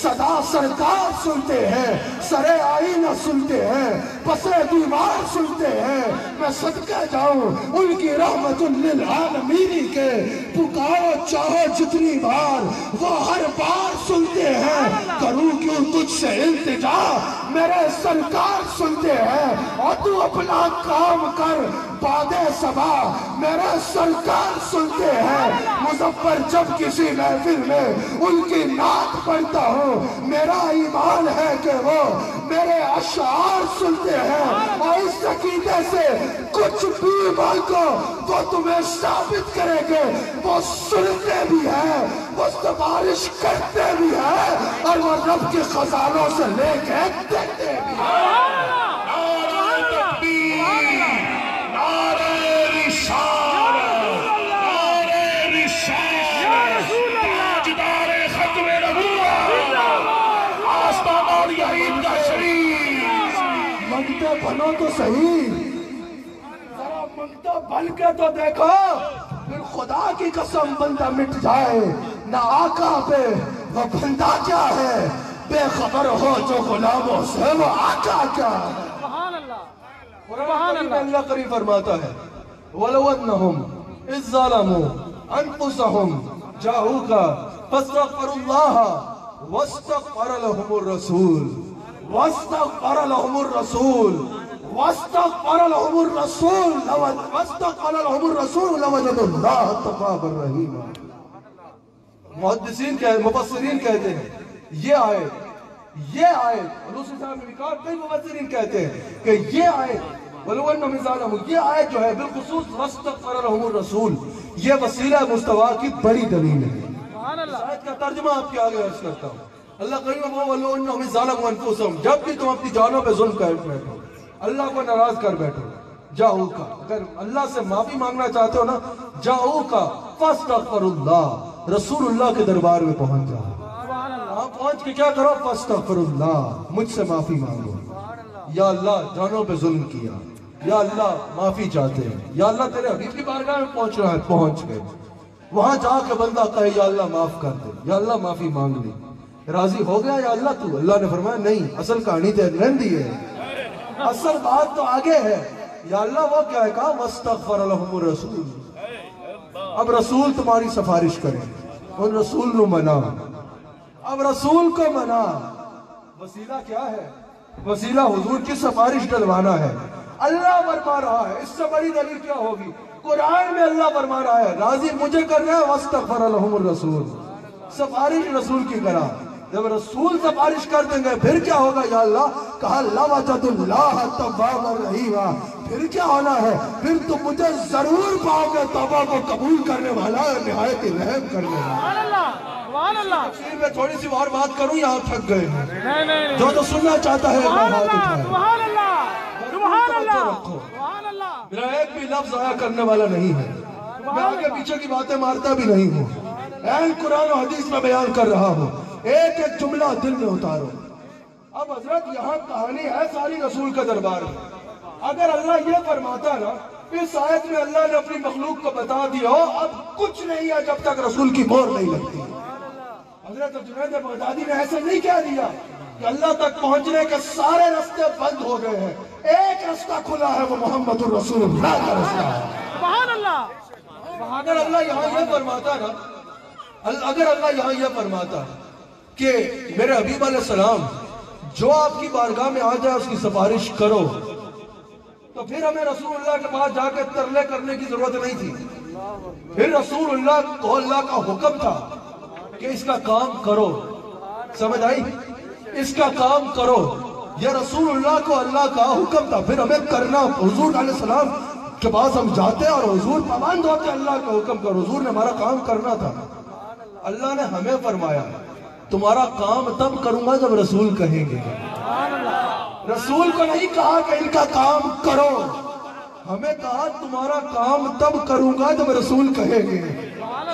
Speaker 1: صدا سرکار سنتے ہیں، سرے آئینہ سنتے ہیں، پسے دیوار سنتے ہیں، میں صدقہ جاؤں ان کی رحمت للعالمین کے. پکارو چاہو جتنی بار وہ ہر بار سنتے ہیں، کروں کیوں تجھ سے التجا میرے سرکار سنتے ہیں. اور تو اپنا کام کر باد صبا میرے سرکار سنتے ہیں. مظفر جب کسی محفل میں ان کی نعت پڑھتا ہوں، میرا ایمان ہے کہ وہ میرے اشعار سنتے ہیں، اور اس عقیدے سے کچھ بھی مانگو وہ تمہیں ثابت کریں گے. وہ سنتے بھی ہیں، وہ سفارش کرتے بھی ہیں، اور وہ رب کے خزانوں سے لے کے دیتے بھی ہیں. نعرہ تکبیر، نعرہ رسالت، نعرہ رسالت، تاجدار ختم نبوت، آستان اور یعید کا شریف. منگتے بنو تو صحیح، ذرا منگتے بن کے تو دیکھو، پھر خدا کی قسم بندہ مٹ جائے نہ آقا پہ وہ بندہ کیا ہے، بے خبر ہو جو غلاموں سے وہ آقا کیا ہے. سبحان اللہ. قرآن میں اللہ کریم فرماتا ہے وَلَوْ أَنَّهُمْ إِذْ ظَلَمُوا أَنفُسَهُمْ جَاءُوكَ فَاسْتَغْفَرُوا اللَّهَ وَاسْتَغْفَرَ لَهُمُ الرَّسُولُ وَاسْتَغْفَرَ لَهُمُ الرَّسُولُ وَاسْتَغْفَرَ لَهُمُ الرَّسُولُ لَوَجَدُوا اللَّهَ تَوَّابًا رَحِيمًا. محدثین مفسرین کہتے ہیں یہ آیت حضور صلی اللہ علیہ وسلم کئی مفسرین کہتے ہیں کہ یہ آیت وَلَوْ أَنَّهُمْ إِذْ ظَلَمُوا، یہ آیت جو ہے بالخصوص وَاسْتَغْفَرَ لَهُمُ الرَّسُولُ، یہ وسیلہ مصطفیٰ کی بڑی دلیل ہے. اس آیت کا ترجمہ آپ کے آگے عرض کرتا ہوں. اللہ کریم وَلَوْ أَنَّهُمْ إِذْ ظَلَمُوا أَنفُسَهُمْ، جب بھی تم اپنی جانوں پہ ظلم کر بیٹھو، اللہ کو ناراض کر بیٹھو، جاؤ کا اگر اللہ سے معافی مانگنا چاہتے ہو نا، جاؤ کا فاستغفر اللہ، رسول اللہ کے دربار میں پہنچ جاؤ. وہاں پہنچ کے کیا کرو، فاستغفر اللہ، مجھ سے معافی مانگو. یا اللہ جانوں پہ ظلم کیا، یا اللہ معافی چاہتے ہیں، یا اللہ تیرے حبیب کی بارگاہ میں پہنچنا ہے، پہنچ گئے. وہاں جا کے بندہ کہے یا اللہ معاف کر دے، یا اللہ معافی مانگ لی، راضی ہو گیا یا اللہ تو؟ اللہ نے فرمایا نہیں، اصل کہانی تے رہندی ہے، اصل بات تو آگے ہے. یا اللہ وہ کیا ہے کہا وَاسْتَغْفَرَ لَهُمُ الرَّسُولُ. اب رسول تمہاری سفارش کرے، ان رسول نو منا، اب رسول کو منا. وسیلہ کیا ہے؟ وسیلہ حضور کی سفارش ڈلوانا ہے. اللہ فرما رہا ہے، اس سے بڑی دلیل کیا ہوگی؟ قرآن میں اللہ فرما رہا ہے راضی مجھے کر رہا ہے وَاسْتَغْفَرَ لَهُمُ الرَّسُولُ، سفارش رسول کی کرا. جب رسول سفارش کر دیں گے پھر کیا ہوگا؟ یا اللہ کہا لَوَجَدُ اللَّهَ تَوَّابًا رَحِيمًا. پھر کیا ہونا ہے؟ پھر تم مجھے ضرور پاؤ گے توبہ کو قبول کرنے والا، نہایت رحم کرنے والا. تفسیر میں تھوڑی سی اور بات کروں، یہاں تھک گئے ہیں. جو سننا چاہتا ہے وہ ہاتھ اٹھائے. میرا ایک بھی لفظ ضائع کرنے والا نہیں ہے، میں آگے پیچھے کی باتیں مارتا بھی نہیں ہوں، این قرآن و حدیث میں بیان کر رہا ہوں. ایک ایک جملہ دل میں اتارو. اب حضرت یہاں کہانی ہے ساری رسول کا دربار میں. اگر اللہ یہ فرماتا نا اس آیت میں اللہ نے اپنی مخلوق کو بتا دیا ہو اب کچھ نہیں ہے جب تک رسول کی مہر نہیں لگتی. حضرت جنید بغدادی نے ایسا نہیں کہہ دیا کہ اللہ تک پہنچنے کے سارے راستے بند ہو گئے ہیں، ایک راستہ کھلا ہے، وہ محمد الرسول اللہ کا راستہ ہے۔
Speaker 2: سبحان اللہ۔
Speaker 1: اگر اللہ یہاں یہ فرماتا نا، اگر اللہ یہاں یہ فرماتا کہ میرے حبیب علیہ السلام جو آپ کی بارگاہ میں آ جائے اس کی سفارش کرو، تو پھر ہمیں رسول اللہ کے پاس جا کے ترلے کرنے کی ضرورت نہیں تھی۔ پھر رسول اللہ کو اللہ کا حکم تھا کہ اس کا کام کرو، سمجھ آئی؟ اس کا کام کرو، یہ رسول اللہ کو اللہ کا حکم تھا، پھر ہمیں کرنا۔ حضور علیہ السلام کے پاس ہم جاتے اور حضور پابند ہوتے اللہ کا حکم کرو، حضور نے ہمارا کام کرنا تھا۔ اللہ نے ہمیں فرمایا تمہارا کام تب کروں گا جب رسول کہیں گے۔ رسول کو نہیں کہا کہ ان کا کام کرو، ہمیں کہا تمہارا کام تب کروں گا جب رسول کہیں گے۔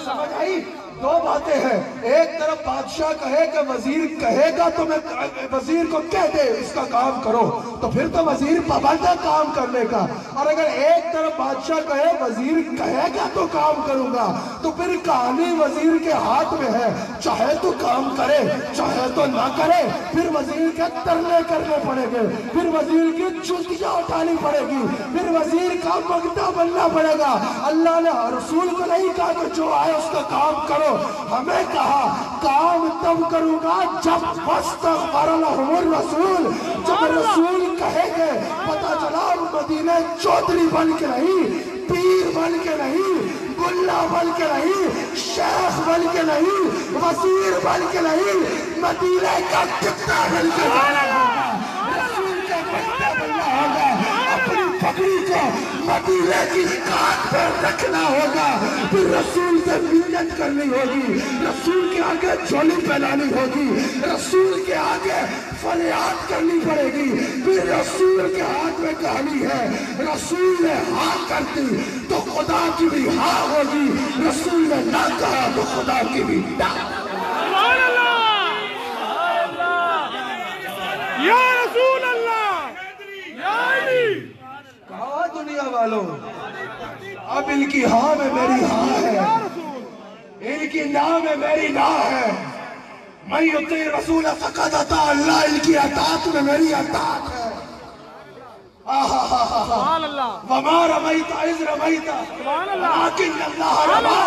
Speaker 1: سمجھ آئی؟ دو باتیں ہیں، ایک طرف بادشاہ کہے کہ وزیر کہے گا تو میں وزیر کو کہہ دے اس کا کام کرو، تو پھر تو وزیر پابند ہے کام کرنے کا۔ اور اگر ایک طرف بادشاہ کہے وزیر کہے گا تو کام کروں گا، تو پھر کہانی وزیر کے ہاتھ میں ہے، چاہے تو کام کرے چاہے تو نہ کرے، پھر وزیر کے ترلے کرنے پڑے گے، پھر وزیر کی چوٹیاں اٹھانی پڑے گی، پھر وزیر کا مگتا بننا پڑے گا۔ اللہ نے رسول کو نہیں کہا کہ جو آئے اس کا کام کرو، ہمیں کہا کام تب کروں گا جب واستغفر لهم الرسول، جب رسول کہے گے۔ پتہ چلا مدینہ چودھری بن کے نہیں، پیر بن کے نہیں، ملا بن کے نہیں، شیخ بن کے نہیں، وزیر بن کے نہیں، مدینہ کا کتا بن کے جانا ہوگا، رسول کا کتا بننا ہوگا، اپنی پگڑی کو مدینہ کی کان پر رکھنا ہوگا، پھر رسول سے منت کرنی ہوگی، رسول کے آگے جھولی پھیلانی ہوگی، رسول کے آگے فریاد کرنی پڑے گی، پھر رسول کے ہاتھ میں کہانی ہے، رسول نے ہاں کرتی تو خدا کی بھی ہاں ہوگی، رسول نے نہ کہا تو خدا کی بھی نہ۔
Speaker 2: سبحان اللہ، یا رسول اللہ، یا علی۔
Speaker 1: کہا دنیا والوں اب ان کی ہاں میں میری ہاں ہے، ان کی نا میں میری نا ہے، میں یطیع رسول فقد اطاع اللہ، ان کی اطاعت میں میری اطاعت ہے۔
Speaker 2: سبحان اللہ،
Speaker 1: وما رمیت اذ رمیت
Speaker 2: سبحان اللہ،
Speaker 1: لیکن اللہ رما،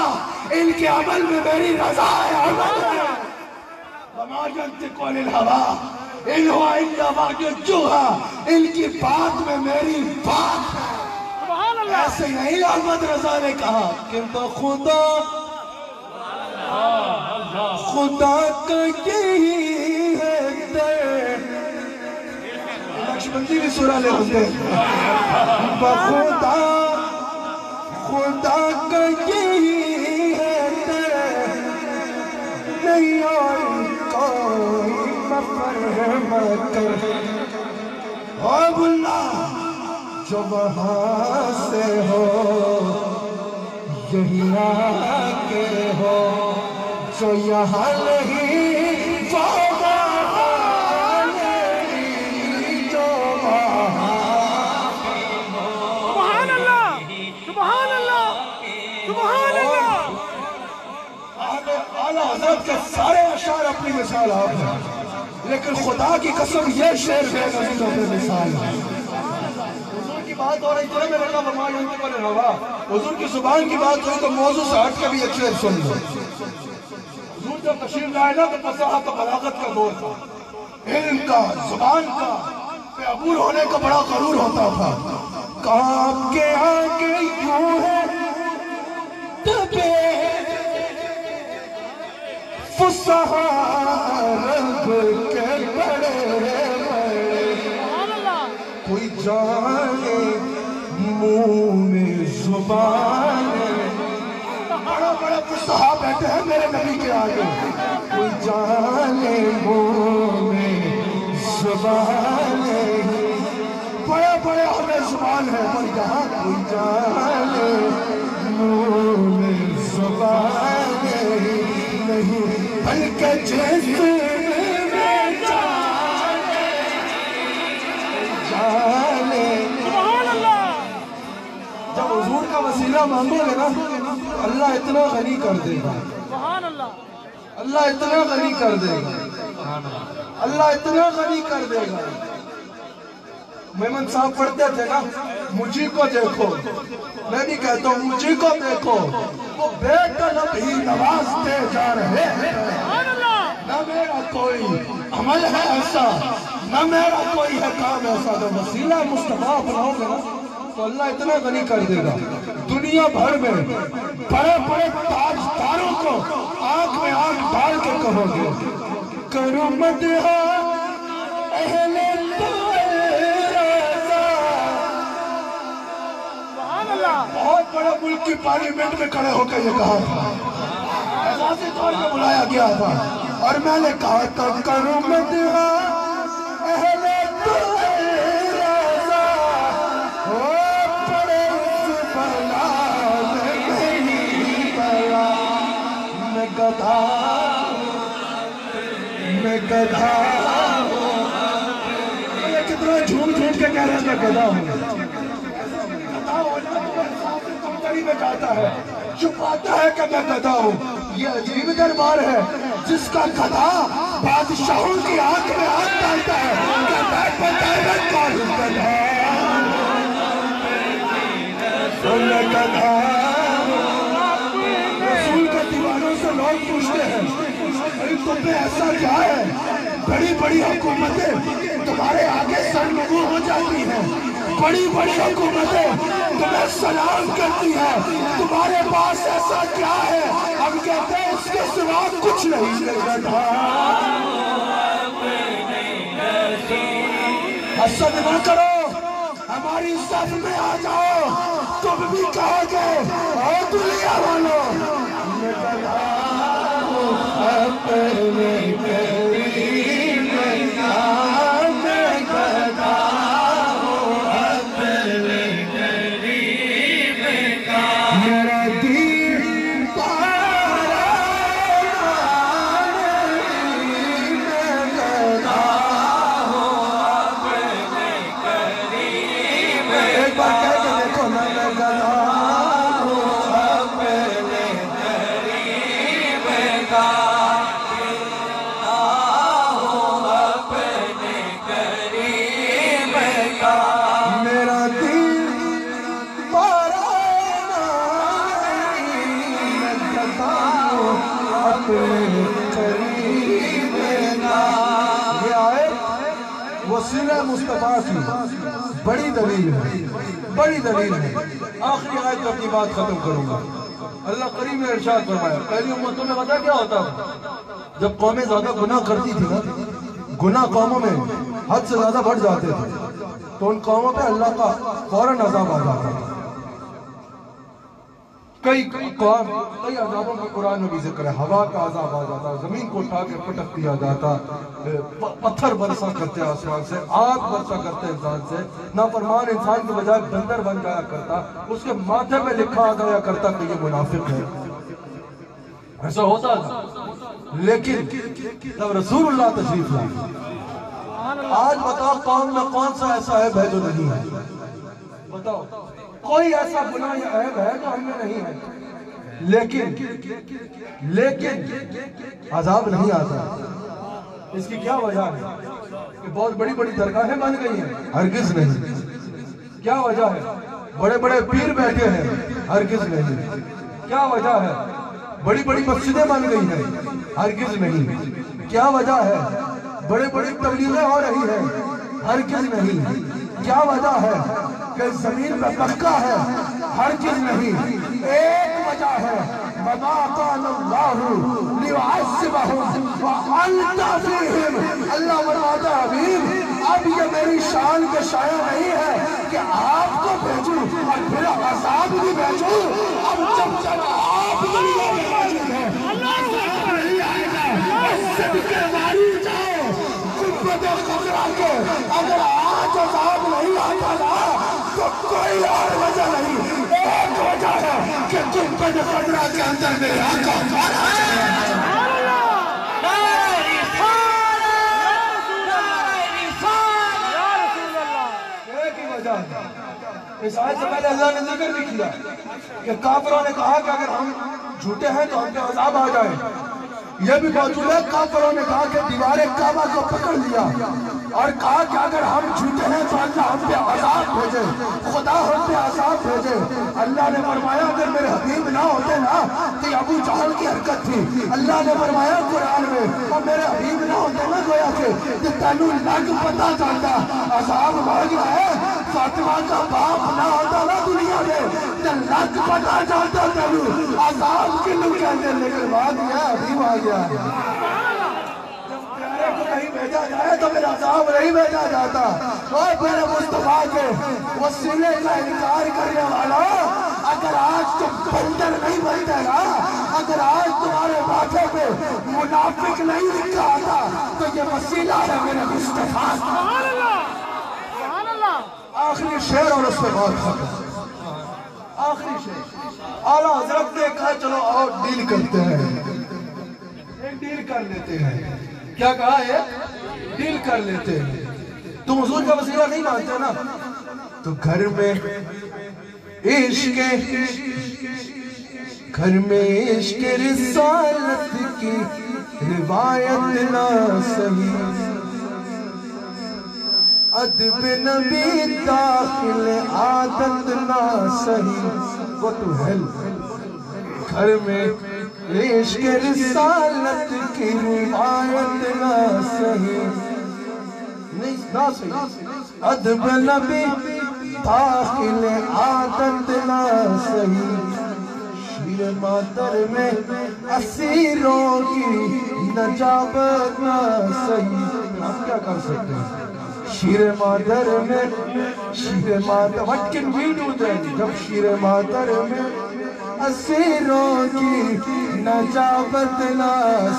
Speaker 1: ان کے عمل میں میری رضا ہے، عمل ہے۔ وما ينطق عن الهوى ان هو الا وحی یوحی، ان کی بات میں میری بات ہے۔
Speaker 2: سبحان اللہ۔
Speaker 1: ایسے نہیں احمد رضا نے کہا کہ خدا خدا کا یہی ہے در، نقشبندی بھی سورہ لے ہوتے بخدا خدا کا یہی ہے در، نہیں اور کوئی مفرم کر۔ اب اللہ جو وہاں سے ہو یہی آگے ہو، جو یہاں نہیں وہ وہاں نہیں، جو وہاں۔
Speaker 2: سبحان اللہ، سبحان اللہ، سبحان اللہ۔
Speaker 1: اعلیٰ حضرت کے سارے اشعار اپنی مثال آپ ہیں، لیکن خدا کی قسم یہ شعر بے نظیر اپنی مثال ہے۔ حضور کی بات ہو رہی تھی میرے اللہ فرمائے انتقال روا، حضور کی زبان کی بات ہوئی تو موضوع سے ہٹ کے بھی ایک شعر سن لو۔ حضور جب تشریف لائے نا تو فصاحت و بلاغت کا دور تھا، علم کا زبان کا پہ عبور ہونے کا بڑا غرور ہوتا تھا۔ کام کے آگے یوں ہے تبے فصاحت رب کے بڑے بڑے، کوئی جانے منہ میں زبان، بڑا بڑا فصاحت بیٹھے ہیں میرے نبی کے آگے، کوئی جانے منہ میں زبان، بڑے بڑے ہمیں زبان ہے، پر یہاں کوئی جانے منہ میں زبان نہیں، بلکہ جسم میں جانے
Speaker 2: سبحان اللہ۔
Speaker 1: جب حضور کا وسیلہ مانگو گے نا اللہ اتنا غنی کر دے گا،
Speaker 2: سبحان اللہ،
Speaker 1: اللہ اتنا غنی کر دے گا۔ اللہ اتنا غنی کر دے گا. میمن صاحب پڑھتے تھے نا مجھے کو دیکھو, میں بھی کہتا ہوں مجھے کو دیکھو, وہ بیٹا نبی نوازتے جا رہے ہیں. نہ میرا کوئی عمل ہے ایسا, نہ میرا کوئی ہے کام ایسا, تو وسیلہ مصطفیٰ بناؤ گے نا تو اللہ اتنا غنی کر دے گا. دنیا بھر میں بڑے بڑے تاجداروں کو آنکھ میں آنکھ ڈال کے کہو گے کرو مدحا اہل بہت بڑے ملک کی پارلیمنٹ میں کھڑے ہو کے یہ کہا تھا, اعزازی طور پہ بلایا گیا تھا, اور میں نے کہا تھا کرو مدحا اہل رضا, او پڑے اس بلا میں نہیں بلا, میں گدھا یہ کتنا جھوٹ جھوٹ کے کہہ رہے ہیں میں گدھا ہوں. میں کہتا ہے چھپاتا ہے کہ میں گدھا ہوں. یہ عجیب دربار ہے جس کا گدھا بادشاہوں کی آنکھ میں آنکھ ڈالتا ہے کہ میں پتہ کون گدھا, میں گدھا. رسول کے دیوانوں سے لوگ پوچھتے ہیں تم پہ ایسا کیا ہے, بڑی بڑی حکومتیں تمہارے آگے سرنگو ہو جاتی ہیں, بڑی بڑی حکومتیں تمہیں سلام کرتی ہیں, تمہارے پاس ایسا کیا ہے؟ ہم کہتے ہیں اس کے سوا کچھ نہیں گدھا. حسد نہ کرو, ہماری صف میں آ جاؤ, تم بھی کہو گے اے دنیا والوں میں گدھا ہوں اپنے قریب کا, میں گدھا ہوں اپنے قریب کا, میرا دین پارا میں گدھا ہوں اپنے قریب کا. ایک بار کہہ کے دیکھو نا, میں گدھا ہوں اپنے قریب کا, میرا دل پارا میں گدھا ہوں اپنے قریب کا. یہ آیت وسیلہ مصطفیٰ کی بڑی دلیل ہے, بڑی دلیل ہے. آخری آیت اپنی بات ختم کروں گا. اللہ کریم نے ارشاد فرمایا, پہلی امتوں میں پتہ کیا ہوتا تھا, جب قومیں زیادہ گناہ کرتی تھی نا, گناہ قوموں میں حد سے زیادہ بڑھ جاتے تھے, تو ان قوموں پہ اللہ کا فوراً عذاب آ جاتا تھا. کئی عذابوں کا قرآن میں بھی ذکر ہے. ہوا کا عذاب آ جاتا, زمین کو اٹھا کے پٹک دیا جاتا, پتھر برسا کرتے آسمان سے, آگ برسا کرتے انسان سے, نافرمان انسان کے بجائے بندر بن جایا کرتا, اس کے ماتھے پہ لکھا آ گیا کرتا کہ یہ منافق ہے. ایسا ہوتا تھا. لیکن جب رسول اللہ تشریف لائے, آج بتاؤ قوم میں کون سا ایسا عیب ہے جو نہیں ہے؟ بتاؤ کوئی ایسا گناہ یا عیب ہے جو ہم میں نہیں ہے, لیکن عذاب نہیں آتا. اس کی کیا وجہ ہے؟ کہ بہت بڑی بڑی درگاہیں بن گئی ہیں, ہرگز نہیں. کیا وجہ ہے؟ بڑے بڑے پیر بیٹھے ہیں, ہرگز نہیں. کیا وجہ ہے؟ بڑی بڑی مسجدیں بن گئی ہیں, ہرگز نہیں. کیا وجہ ہے؟ بڑے بڑی تبلیغیں ہو رہی ہیں, ہرگز نہیں. کیا وجہ ہے؟ کہ زمین پہ مکہ ہے, ہرگز نہیں. ایک وجہ ہے, وَمَا كَانَ اللَّهُ لِيُعَذِّبَهُمْ وَأَنْتَ فِيهِمْ. اللہ فرماتا ہے حبیب اب یہ میری شان کے شایع نہیں ہے کہ آپ کو بھیجوں اور پھر عذاب بھی بھیجوں. اب جب تک آپ دنیا میں موجود ہیں عذاب نہیں آئے گا. صدقے ماری جاؤ قبت خضرہ کے, اگر آج عذاب نہیں آتا نا تو کوئی اور وجہ نہیں. ایک وجہ ہے کہ قبت خضرہ کے اندر میرے آقا مارا ہے. اس آیت سے پہلے اللہ نے ذکر بھی کیا کہ کافروں نے کہا کہ اگر ہم جھوٹے ہیں تو ہم پہ عذاب آ جائے. یہ بھی موجود ہے کافروں نے کہا کہ دیوار کعبہ کو پکڑ لیا اور کہا کہ اگر ہم جھوٹے ہیں تو اللہ ہم پہ عذاب بھیجے، خدا ہم پہ عذاب بھیجے۔ اللہ نے فرمایا اگر میرے حبیب نہ ہوتے نا تو یہ ابو جہل کی حرکت تھی۔ اللہ نے فرمایا قرآن میں اور میرے حبیب نہ ہوتے نا گویا کہ تینوں لگ پتا چلتا عذاب بڑھ گیا ہے۔ فاطمہ کا باپ نہ ہوتا نا دنیا میں تو لگ پتا چلتا تینوں عذاب کی لوگ کہتے ہیں، لیکن بات یہ ہے حبیب آ گیا۔ جب پیارے کو نہیں بھیجا جائے تو پھر عذاب نہیں بھیجا جاتا۔ اور میرے مصطفیٰ کے وسیلے کا انکار کرنے والا، اگر آج تم بندر نہیں بنتے گا، اگر آج تمہارے ماتھے پہ منافق نہیں لکھا آتا تو یہ وسیلہ ہے میرے مصطفیٰ۔
Speaker 2: سبحان اللہ، سبحان اللہ۔
Speaker 1: آخری شعر اور اس پہ بات ختم۔ آخری شعر اعلیٰ حضرت نے کہا چلو اور ڈیل کرتے ہیں، ایک ڈیل کر لیتے ہیں۔ کیا کہا ہے؟ ڈیل کر لیتے ہیں۔ تم حضور کا وسیلہ نہیں مانتے نا تو گھر میں عشق رسالت کی روایت نہ صحیح، ادب نبی داخل عادت نہ صحیح۔ Go to hell۔ گھر میں عشق رسالت کی روایت نہ صحیح، نہ صحیح، ادب نبی داخل عادت نہ صحیح، شیر مادر میں اسیروں کی نجابت نہ صحیح۔ ہم کیا کر سکتے ہیں؟ شیر مادر میں what can we do then؟ جب شیر مادر میں اسیروں کی نجابت نہ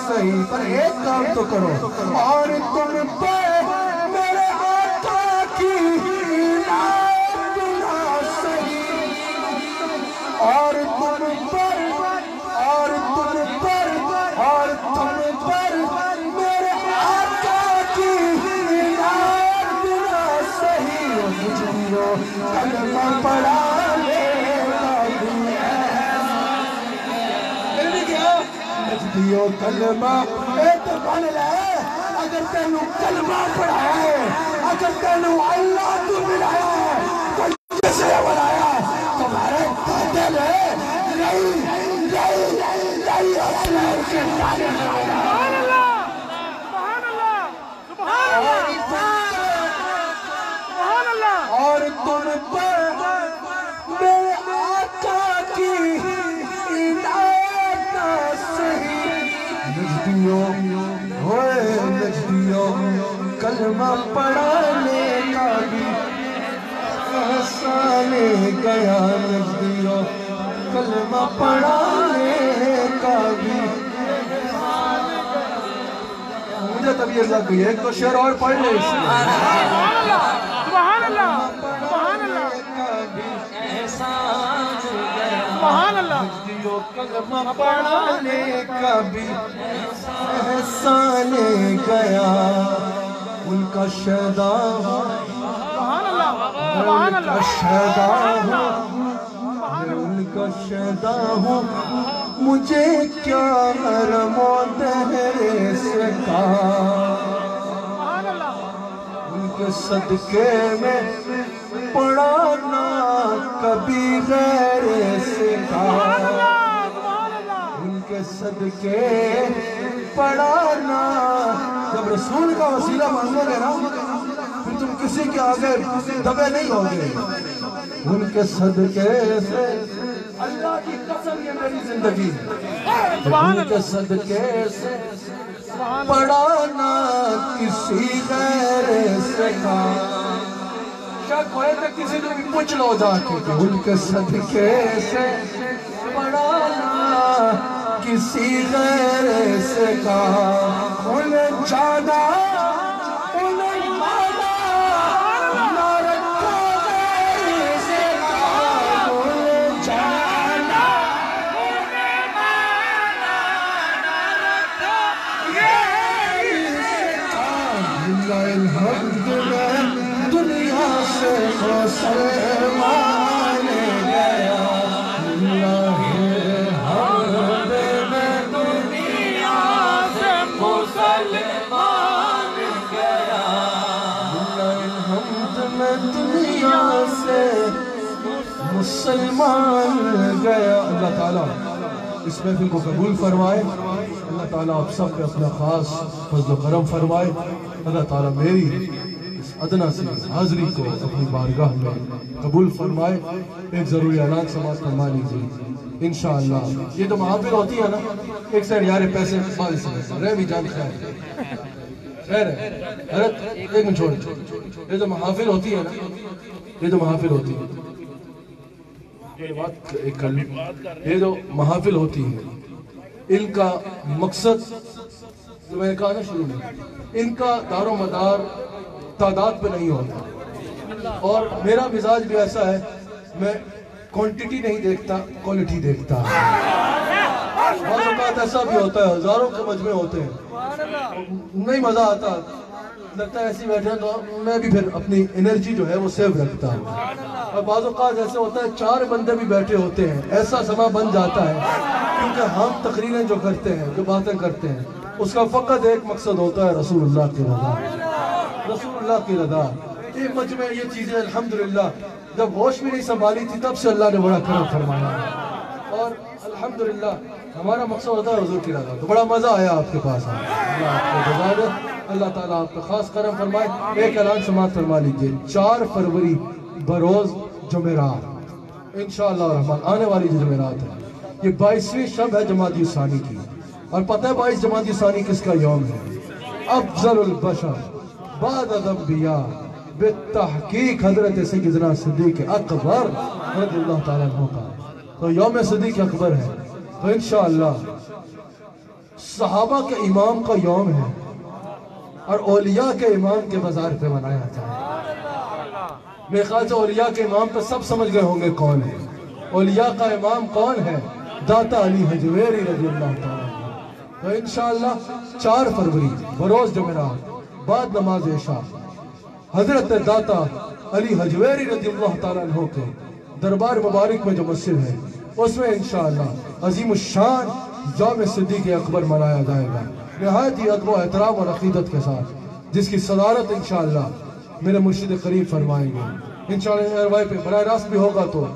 Speaker 1: صحیح، پر ایک کام تو کرو، اور تم پہ میرے آقا کی عنایت نہ صحیح، اور تم پر میرے آقا کی عنایت نہ صحیح، مجھے کلمہ پڑھانے دیو کلمہ اعتبار لے۔ اگر تینوں کلمہ پڑھایا ہے، اگر تینوں اللہ تو ملایا ہے، تو جس نے بنایا تمہارے دادے نے نہیں اسلام کے جانے بنایا۔
Speaker 2: سبحان اللہ، سبحان اللہ، سبحان اللہ، سبحان اللہ۔
Speaker 1: اور تم پر میرے آقا کی عنایت نہ صحیح، نجدیوں ہوئے نجدیوں کلمہ پڑھانے کا بھی احسان گیا، نجدیوں کلمہ پڑھانے کا بھی مجھے طبیعت لگ گئی ہے۔ ایک تو شعر اور پڑھ لے اس میں۔
Speaker 2: سبحان اللہ، سبحان اللہ، سبحان اللہ، سبحان اللہ۔
Speaker 1: کلمہ پڑھانے کا بھی احسان گیا، ان کا شہدا ہوں،
Speaker 2: سبحان اللہ، سبحان اللہ،
Speaker 1: شہدا ہوں، میں ان کا شہدا ہوں، مجھے کیا حرم و دہرے سے کہا،
Speaker 2: سبحان اللہ،
Speaker 1: ان کے صدقے میں پڑھانا کبھی غیر سے کہا، ان کے صدقے پڑھانا۔ جب رسول کا وسیلہ مانگو گے نا پھر تم کسی کے آگے دبے نہیں ہوگے۔ ان کے صدقے سے اللہ کی قسم یہ میری زندگی ہے، ان کے صدقے سے پڑھانا کسی غیر سے کہا، شک ہوئے تو کسی نے بھی پوچھ لو جا کے کہ ان کے صدقے سے پڑھانا کسی غیر سے کہا، انہیں جانا انہیں مانا نہ رکھا غیر سے کہا، انہیں جانا انہیں مانا نہ رکھا غیر سے کہا، للہ الحمد میں دنیا سے مسلمان گیا، اللہ حمد میں دنیا مسلمان گیا. اللہ تعالیٰ اس محفل کو قبول فرمائے. اللہ تعالیٰ آپ سب پہ اپنا خاص فضل و کرم فرمائے. اللہ تعالیٰ میری اس ادنا سی حاضری کو اپنی بارگاہ میں قبول فرمائے. ایک ضروری اعلان سماعت فرما لیجیے انشاءاللہ. یہ جو محافل ہوتی ہے نا, ایک سائڈ یار پیسے رہ بھی جان خیر ہے حضرت, ایک منٹ چھوڑ. یہ جو محافل ہوتی ہے نا, یہ جو محافل ہوتی ہے, یہ جو محافل ہوتی ہے, ان کا مقصد جو میں نے کہا نا شروع میں, ان کا دار و مدار تعداد پہ نہیں ہوتا. اور میرا مزاج بھی ایسا ہے, میں کوانٹیٹی نہیں دیکھتا, کوالٹی دیکھتا. بعض اوقات ایسا بھی ہوتا ہے, ہزاروں کے مجمع ہوتے ہیں, نہیں مزہ آتا, لگتا ہے ایسی بیٹھے ہیں, تو میں بھی پھر اپنی انرجی جو ہے وہ سیو رکھتا ہوں. اور بعض اوقات ایسے ہوتا ہے 4 بندے بھی بیٹھے ہوتے ہیں, ایسا سما بن جاتا ہے, کیونکہ ہم تقریریں جو کرتے ہیں, جو باتیں کرتے ہیں, اس کا فقط ایک مقصد ہوتا ہے رسول اللہ کی رضا. رسول اللہ کی رضا. یہ مجمع, یہ چیزیں الحمدللہ جب ہوش بھی نہیں سنبھالی تھی تب سے اللہ نے بڑا کرم فرمایا, اور الحمدللہ ہمارا مقصد ہوتا ہے حضور کی رضا. تو بڑا مزہ آیا آپ کے پاس. اللہ آپ کو جزا دے, اللہ تعالیٰ آپ کو خاص کرم فرمائے. ایک اعلان سماعت فرما لیجئے. 4 فروری بروز جمعرات, انشاءاللہ الرحمن آنے والی جو جمعرات ہے, یہ 22ویں شب ہے جمادی الثانی کی. اور پتہ ہے 22 جمادی الثانی کس کا یوم ہے؟ افضل البشر بعد الانبیاء بالتحقیق حضرت سیدنا صدیق اکبر رضی اللہ تعالیٰ عنہ کا. تو یوم صدیق اکبر ہے, تو انشاءاللہ صحابہ کے امام کا یوم ہے, اور اولیاء کے امام کے مزار پہ منایا جائے. میرے خیال سے اولیاء کے امام پہ سب سمجھ گئے ہوں گے کون ہے. اولیاء کا امام کون ہے؟ داتا علی حجویری رضی اللہ تعالیٰ عنہ. تو انشاءاللہ 4 فروری بروز جمعرات بعد نماز عشاء حضرت داتا علی حجویری رضی اللہ تعالیٰ عنہ کے دربار مبارک میں جو مسجد ہے, اس میں انشاءاللہ عظیم الشان یوم صدیق اکبر منایا جائے گا, نہایت ہی ادب و احترام اور عقیدت کے ساتھ, جس کی صدارت انشاءاللہ میرے مرشد قریب فرمائیں گے. انشاءاللہ ایئر پہ براہ راست بھی ہوگا تو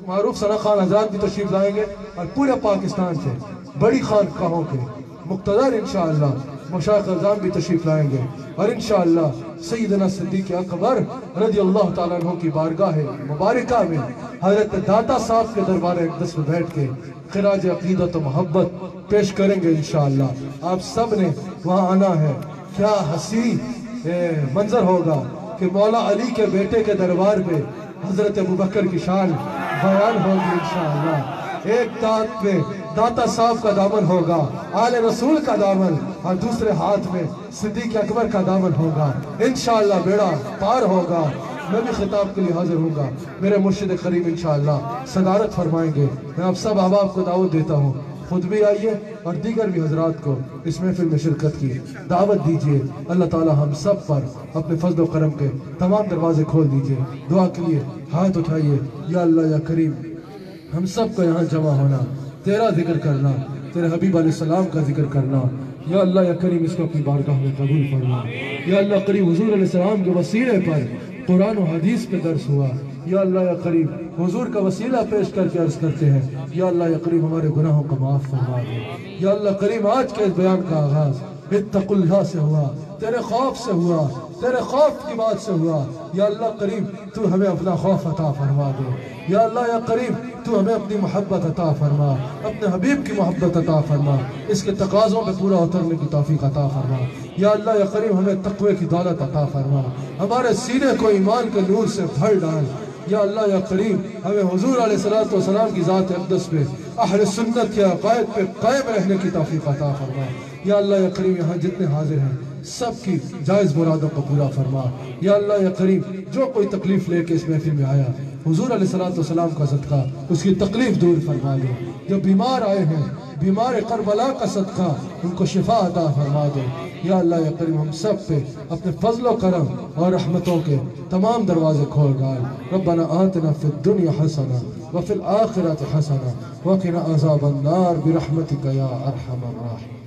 Speaker 1: معروف ثنا خان حضرات بھی تشریف لائیں گے, اور پورے پاکستان سے بڑی خانقاہوں کے مقتدر انشاءاللہ مشائخ اعظام بھی تشریف لائیں گے. اور انشاءاللہ سیدنا صدیق اکبر رضی اللہ تعالیٰ عنہ کی بارگاہ مبارکہ میں حضرت داتا صاحب کے دربار اقدس میں بیٹھ کے خراج عقیدت و محبت پیش کریں گے انشاءاللہ. آپ سب نے وہاں آنا ہے. کیا حسین منظر ہوگا کہ مولا علی کے بیٹے کے دربار پہ حضرت ابوبکر کی شان بیان ہوگی انشاءاللہ. ایک دانت پہ داتا صاحب کا دامن ہوگا, آل رسول کا دامن, اور دوسرے ہاتھ میں صدیق اکبر کا دامن ہوگا. انشاءاللہ بیڑا پار ہوگا. میں بھی خطاب کے لیے حاضر ہوں گا. میرے مرشد قریب انشاءاللہ صدارت فرمائیں گے. میں آپ سب احباب کو دعوت دیتا ہوں, خود بھی آئیے اور دیگر بھی حضرات کو اس محفل میں شرکت کی دعوت دیجئے. اللہ تعالی ہم سب پر اپنے فضل و کرم کے تمام دروازے کھول دیجئے. دعا کے لیے ہاتھ اٹھائیے. یا اللہ یا کریم, ہم سب کو یہاں جمع ہونا, تیرا ذکر کرنا, تیرے حبیب علیہ السلام کا ذکر کرنا, یا اللہ یا کریم اس کو اپنی بارگاہ میں قبول فرما. یا اللہ کریم حضور علیہ السلام کے وسیلے پر قرآن و حدیث پہ درس ہوا. یا اللہ یا کریم حضور کا وسیلہ پیش کر کے عرض کرتے ہیں, یا اللہ یا کریم ہمارے گناہوں کو معاف فرما دے. یا اللہ کریم آج کے اس بیان کا آغاز اتق اللہ سے ہوا, تیرے خوف سے ہوا, تیرے خوف کی بات سے ہوا. یا اللہ کریم تو ہمیں اپنا خوف عطا فرما دے. یا اللہ یا کریم تو ہمیں اپنی محبت عطا فرما, اپنے حبیب کی محبت عطا فرما, اس کے تقاضوں پہ پورا اترنے کی توفیق عطا فرما. یا اللہ یا کریم ہمیں تقوی کی دولت عطا فرما, ہمارے سینے کو ایمان کے نور سے بھر ڈال. یا اللہ یا کریم ہمیں حضور علیہ السلام کی ذات اقدس پہ اہل سنت کے عقائد پہ قائم رہنے کی توفیق عطا فرما. یا اللہ یا کریم یہاں جتنے حاضر ہیں سب کی جائز مرادوں کو پورا فرما. یا اللہ یا کریم جو کوئی تکلیف لے کے اس محفل میں آیا, حضور علیہ السلام کا صدقہ اس کی تکلیف دور فرما دے. جو بیمار آئے ہیں, بیمار کربلا کا صدقہ ان کو شفا عطا فرما دے. یا اللہ یا کریم ہم سب پہ اپنے فضل و کرم اور رحمتوں کے تمام دروازے کھول ڈال. ربنا آتنا فی الدنیا حسنہ وفی الآخرۃ حسنہ وقنا عذاب النار برحمتک یا ارحم الراحمین.